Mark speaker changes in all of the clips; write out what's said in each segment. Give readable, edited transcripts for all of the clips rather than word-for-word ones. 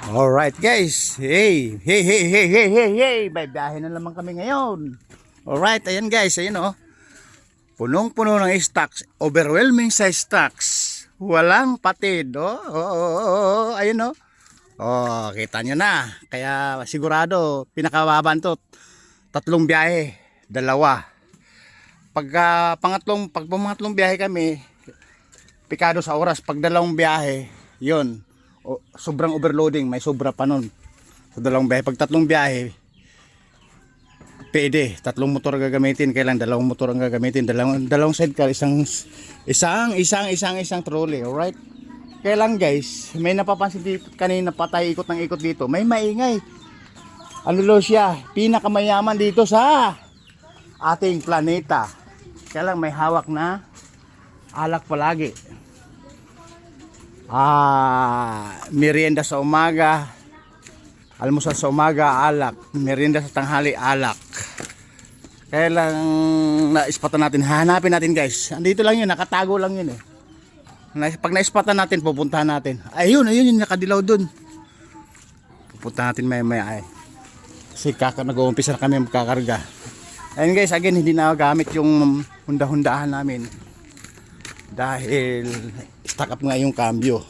Speaker 1: Alright guys, hey, may biyahe na naman kami ngayon. Alright, ayan guys, ayan oh. Punong-puno ng stocks, overwhelming sa stocks. Walang patid, ayun oh. Oh, kita nyo na. Kaya sigurado, pinakababan to. 3 biyahe, 2. Pag pangatlong biyahe kami, pikado sa oras. Pag 2 biyahe, yun. Sobrang overloading, may sobra pa nun. Sa 2 biyahe, pag 3 biyahe, pwede. 3 motor gagamitin, kailan 2 motor ang gagamitin, dalawang sidecar, isang trolley, alright? Kaya lang guys, may napapansin dito kanina pa tayo ikot ng ikot dito. May maingay. Ano daw siya? Pinakamayaman dito sa ating planeta. Kaya lang may hawak na alak palagi. Merienda sa umaga, almusal sa umaga, alak. Merienda sa tanghali, alak. Kaya lang na-spatan natin. Hanapin natin guys. Andito lang yun, nakatago lang yun eh. Pag na-spatan natin, pupuntahan natin. Ayun, yung nakadilaw dun. Pupuntahan natin maya ay. Kasi nag-uumpisa na kami magkakarga. Ayun guys, again, hindi na gamit yung hunda-hundahan namin. Dahil stock up nga yung cambio.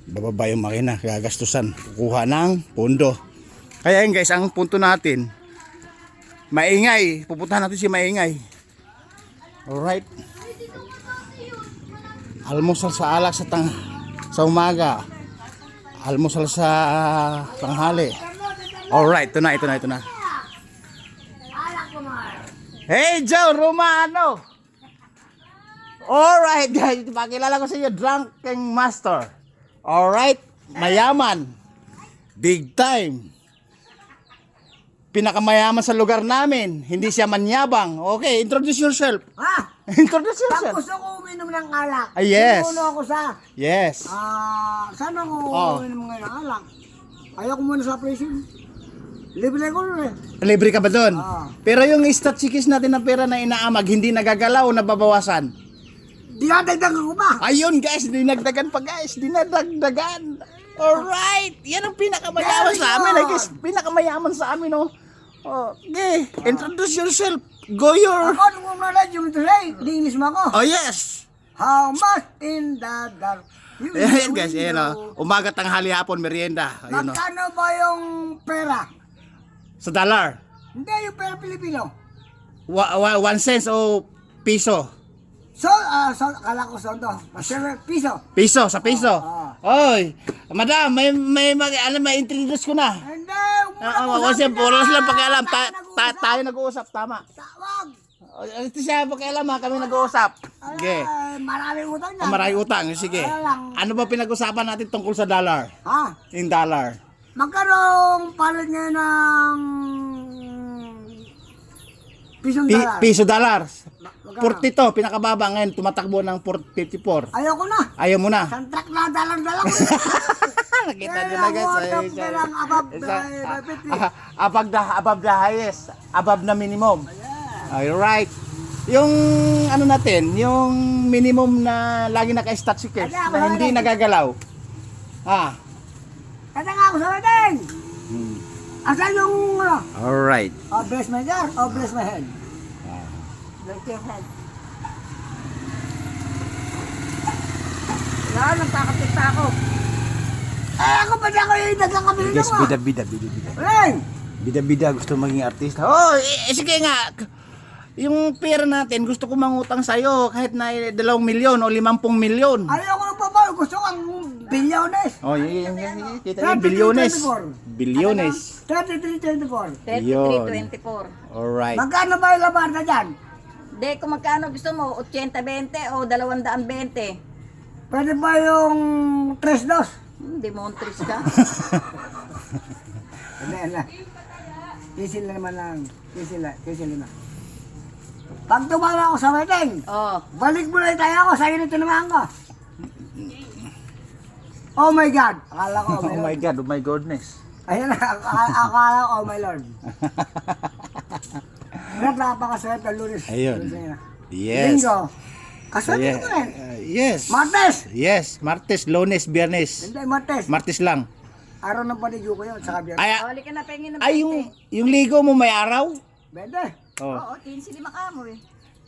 Speaker 1: Bababa yung makina, gagastusan. Kukuha ng pondo. Kaya yun guys, ang punto natin, maingay. Pupuntahan natin si maingay. Alright. Almusal sa alak sa umaga. Almusal sa tanghali. Alright, ito na. Hey Joe Romano. Alright guys, pakilala ko sa inyo, Drunken Master. Alright, mayaman. Big time. Pinakamayaman sa lugar namin. Hindi siya manyabang. Okay, introduce yourself. Introduce yourself.
Speaker 2: Gusto ko uminom ng alak.
Speaker 1: Yes.
Speaker 2: Sinuno ako sa...
Speaker 1: Yes.
Speaker 2: Saan ako uminom ngayon ng alak? Ayaw ko muna sa prison. Libre ko rin eh.
Speaker 1: Libre ka ba doon? Pero yung statsikis natin na pera na inaamag, hindi nagagalaw o nababawasan?
Speaker 2: Dinadagdagan ko ba?
Speaker 1: Ayun guys, dinagdagan pa guys. Dinadagdagan. Alright. Yan ang pinakamayaman sa amin. Guys, pinakamayaman sa amin oh. Okay, introduce yourself. Go your...
Speaker 2: Ako, nung umalat yung tulay, di-English mo ako.
Speaker 1: Oh yes.
Speaker 2: How much in the dark?
Speaker 1: Ayan guys, ayan oh. Umaga, tanghali, hapon, merienda. Ayun oh.
Speaker 2: Magkano ba yung pera?
Speaker 1: Sa dollar.
Speaker 2: Hindi, yung pera Pilipino.
Speaker 1: 1 cent o piso.
Speaker 2: So, akala ko sondo. Piso.
Speaker 1: Piso, sa piso. Oy, madam, may introduce ko na.
Speaker 2: Hindi,
Speaker 1: Kasi puro lang pakialam. Tayo nag-uusap, tama.
Speaker 2: Tawag.
Speaker 1: Ito siya pakialam ha, kami nag-uusap. Sige.
Speaker 2: Maraming utang na.
Speaker 1: Maraming utang, sige. Ano ba pinag-usapan natin tungkol sa dollar? Yung dollar.
Speaker 2: Magkaroong palit ngayon ng pisong dollar.
Speaker 1: Piso dollar. 42, pinakababa ngayon, tumatakbo ng 54.
Speaker 2: Ayaw ko na.
Speaker 1: Ayaw mo na.
Speaker 2: Santrak na dalang-dalang.
Speaker 1: Nakita nyo na guys.
Speaker 2: Above
Speaker 1: the highest. Above na minimum. Alright. Yung ano natin, yung minimum na lagi naka-static na hindi nagagalaw.
Speaker 2: Kata nga ako sa atin. Asan yung ano?
Speaker 1: Alright.
Speaker 2: Bless my God, bless my head. Bless your head. Wala, nagkakapit pa ako. Ako pa dyan kayo yung nagkakabili
Speaker 1: Yes,
Speaker 2: naman.
Speaker 1: bida.
Speaker 2: Hey!
Speaker 1: Bida, gusto maging artista. Oh, sige nga. Yung pera natin, gusto ko mangutang sa'yo kahit na 2 milyon o 50 milyon.
Speaker 2: Ayaw ko nagpapaw. Gusto ko ang bilyones.
Speaker 1: Oh, kita yung bilyones. Bilyones.
Speaker 2: 33-24.
Speaker 3: 33-24.
Speaker 1: Alright.
Speaker 2: Magkano ba yung labar na dyan?
Speaker 3: Hindi, kung magkano gusto mo, 80-20 o 220.
Speaker 2: Pwede ba yung 3-2?
Speaker 3: Hindi mo tris ka.
Speaker 2: Hindi. Kisil na naman lang. Kisil na. Pag tumala ako sa wedding, balik mo na tayo ako. Sa'yo na tinamaan ko. Oh my God. Akala ko, oh my God.
Speaker 1: Oh my goodness.
Speaker 2: Ayun na, akala ko, oh my Lord. Napakaswerte ng Lunes.
Speaker 1: Ayun. Yes.
Speaker 2: Linggo. Kaswerte ko rin.
Speaker 1: Yes.
Speaker 2: Martes.
Speaker 1: Yes. Martes, Lunes, Biyernes.
Speaker 2: Hindi, Martes.
Speaker 1: Martes lang.
Speaker 2: Araw ng paligyo ko yun, sa kabiyat.
Speaker 1: Ay,
Speaker 3: Huli ka na pengin ng 20.
Speaker 1: ay yung ligo mo may araw?
Speaker 2: Bende.
Speaker 1: Oh.
Speaker 3: Oo, 15 lima ka mo eh.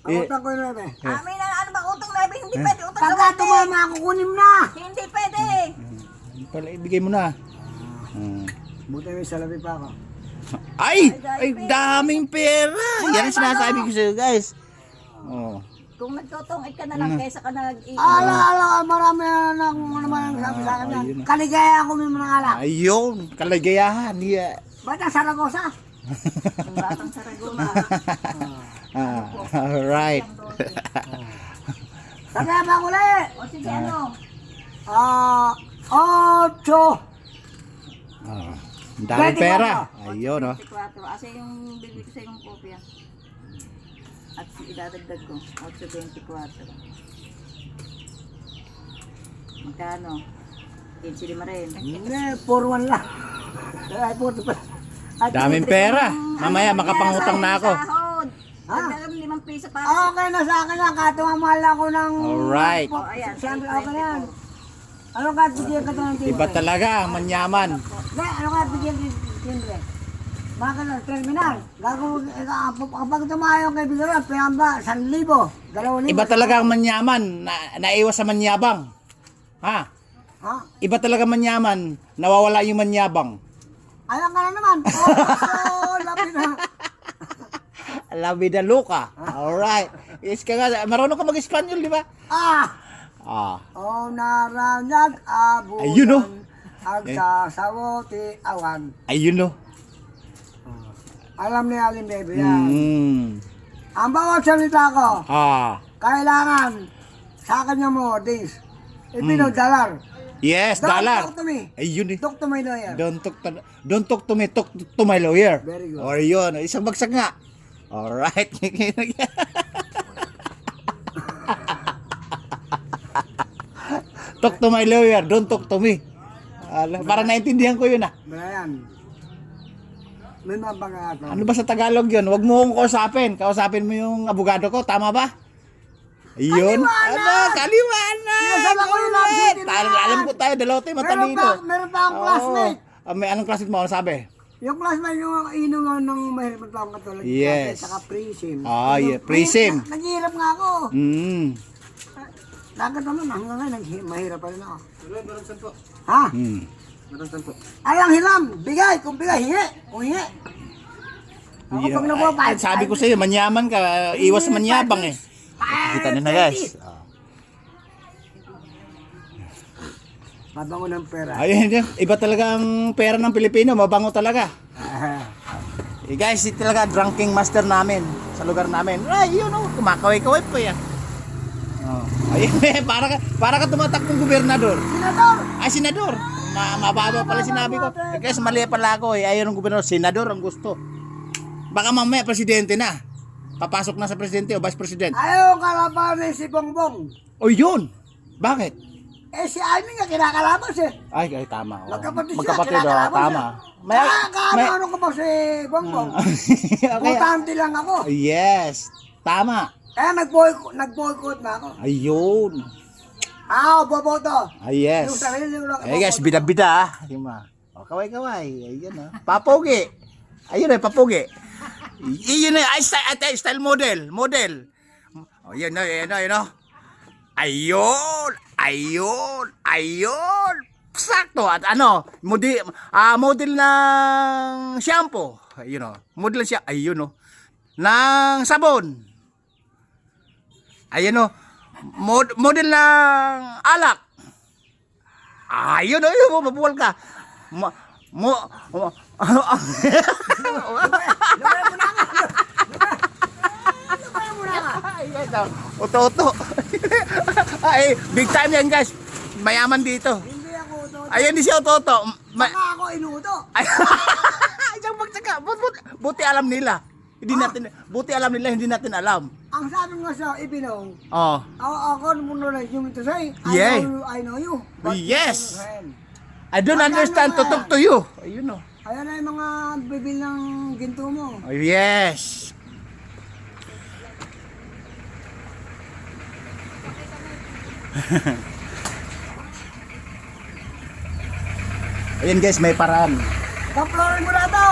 Speaker 2: Ang utang ko yun, eh.
Speaker 3: Amin na ano ba utang na hindi pwede utang sa
Speaker 2: Pagka tumama ako, kunin mo na.
Speaker 3: Hindi pwede.
Speaker 1: Pala, ibigay mo na.
Speaker 2: Buti may salabi pa ako.
Speaker 1: Ay! Ay, daming pera! Yan ang sinasabi ko sa'yo, guys. Oh.
Speaker 3: Kung nagtotongit ka na lang kaysa ka
Speaker 2: Marami na kung naman ang sabi sa akin yan.
Speaker 1: Ayun.
Speaker 2: Kaligaya ako may mga alak.
Speaker 1: Ayun, kaligayahan. Yeah.
Speaker 2: Ba't ang Saragosa?
Speaker 3: Batang Saraguna.
Speaker 1: Alright.
Speaker 2: Kaya ba ko ulit?
Speaker 3: O sige ano?
Speaker 2: 8.
Speaker 1: Ang daming pera. Ayun, oh.
Speaker 3: 24. Asa yung bibig ko sa yung kopya? At idadagdag ko. 8.24. Magkano? 15 lima rin.
Speaker 2: Hindi, 4-1 lang. Ay, 4 pa.
Speaker 1: Daming pera. Mamaya makapangutang na ako.
Speaker 3: Dagdagan 5 piso para
Speaker 2: Okay na sa akin yan. Katumamahal ako ng...
Speaker 1: Alright.
Speaker 3: ayan.
Speaker 2: Siyempre, okay na yan. Ano ka, bigyan ka ito ng timbre?
Speaker 1: Iba talaga, manyaman.
Speaker 2: Hindi, ano ka, bigyan ka ng timbre? Bakit na, terminal. Kapag tumayo kay Bigaro, pera ba? 1,000, 2,000.
Speaker 1: Iba talaga ang manyaman. Naiwas sa manyabang. Ha?
Speaker 2: Ha?
Speaker 1: Iba talaga manyaman. Nawawala yung manyabang.
Speaker 2: Alam ka na naman. Oh, lapit na.
Speaker 1: La vida loca. Alright. Yes ka nga. Marunong ka mag-Espanyol, di ba? Ah.
Speaker 2: Oh, naranyag abutan.
Speaker 1: Ayun, oh.
Speaker 2: Agsasawoti awan.
Speaker 1: Ayun, oh.
Speaker 2: Alam ni Aling Bebe yan. Ang bawat salita ko,
Speaker 1: Ah.
Speaker 2: kailangan sa kanya mo, this. Ipinadalar.
Speaker 1: Yes, dollar.
Speaker 2: Talk to me.
Speaker 1: Ayun, eh.
Speaker 2: Talk to my lawyer.
Speaker 1: Don't talk to me, talk to my lawyer.
Speaker 2: Very good.
Speaker 1: Or yun, isang bagsak nga. Alright. Talk to my lawyer, don't talk to me. Para naintindihan ko yun, ah.
Speaker 2: Brian, may mga pangangako.
Speaker 1: Ano ba sa Tagalog yun? Huwag mo kong kausapin. Kausapin mo yung abogado ko, tama ba? Ayun. Ano? Kaliwanag!
Speaker 2: Sinasama ko yung love city na yan.
Speaker 1: Alam ko tayo, dalawa tayo matalino.
Speaker 2: Meron pa akong classmate.
Speaker 1: May anong classmate mo? Ano sabi?
Speaker 2: Yung classmate yung inuman ng mahirap na taong katulad.
Speaker 1: Yes.
Speaker 2: Saka pre-sim.
Speaker 1: Yeah. Pre-sim.
Speaker 2: Naghihirap nga ako. Dagat naman, hanggang ngayon, mahirap pa rin ako. Ha? Ay, ang hiram. Bigay. Kung bigay, hingi. Kung hingi. Ako pag nabuha,
Speaker 1: Sabi ko sa'yo, manyaman ka. Iwas sa manyabang eh. Kita nyo na, guys.
Speaker 2: Mabango ng pera.
Speaker 1: Ayun, iba talaga ang pera ng Pilipino. Mabango talaga. Guys, ito talaga drinking master namin sa lugar namin. Ay, yun o. Kumakaway-kaway pa yan. Ayun eh, para ka tumatakbong gobernador.
Speaker 2: Senador!
Speaker 1: Ay, senador. Mababa pala sinabi ko. Guys, mali pala ako eh. Ayaw ng gobernador. Senador ang gusto. Baka mamaya presidente na. Papasok na sa presidente o vice president.
Speaker 2: Ayaw kalaban si Bongbong.
Speaker 1: O yun. Bakit?
Speaker 2: Si Amy nga kinakalaban siya.
Speaker 1: Ay, tama. Oh.
Speaker 2: Magkapatid siya,
Speaker 1: Magkapatid,
Speaker 2: kinakalaban
Speaker 1: tama.
Speaker 2: siya. Ano ko ba si Bongbong?
Speaker 1: Okay.
Speaker 2: Butante lang ako.
Speaker 1: Yes. Tama.
Speaker 2: Kaya nag-boycott na ako.
Speaker 1: Ayun.
Speaker 2: Boboto.
Speaker 1: Yes.
Speaker 2: Yung sarili ko lang.
Speaker 1: Eh guys, bida-bida ah. Yung mga, kaway-kaway. Ayun ah. Papogi. Ayun eh, papogi. Yun eh, style model. Model. Oh, yun na, yun na, yun na. Ayun. Sakto. At ano, model ng shampoo. Ayun oh. Model siya. Ayun oh. Ng sabon. Ayun oh. Model ng alak. Ayun oh, mabuwal ka. Oto. Ay, big time yan guys. Mayaman dito.
Speaker 2: Hindi ako uto.
Speaker 1: Ayun di siya oto.
Speaker 2: Baka ako inuto.
Speaker 1: Isang magsaka. Buti alam nila. Buti alam nila, hindi natin alam.
Speaker 2: Ang sabi nga sa Ibinong,
Speaker 1: Oh.
Speaker 2: ako muna lang yung to say,
Speaker 1: Yeah.
Speaker 2: I know you. But
Speaker 1: Yes.
Speaker 2: you know him.
Speaker 1: I don't understand to talk to you. Ayun oh.
Speaker 2: Ayan na yung mga bibil ng ginto mo.
Speaker 1: Oh, yes. Ayan guys, may paraan.
Speaker 2: Kaplorin mo na to!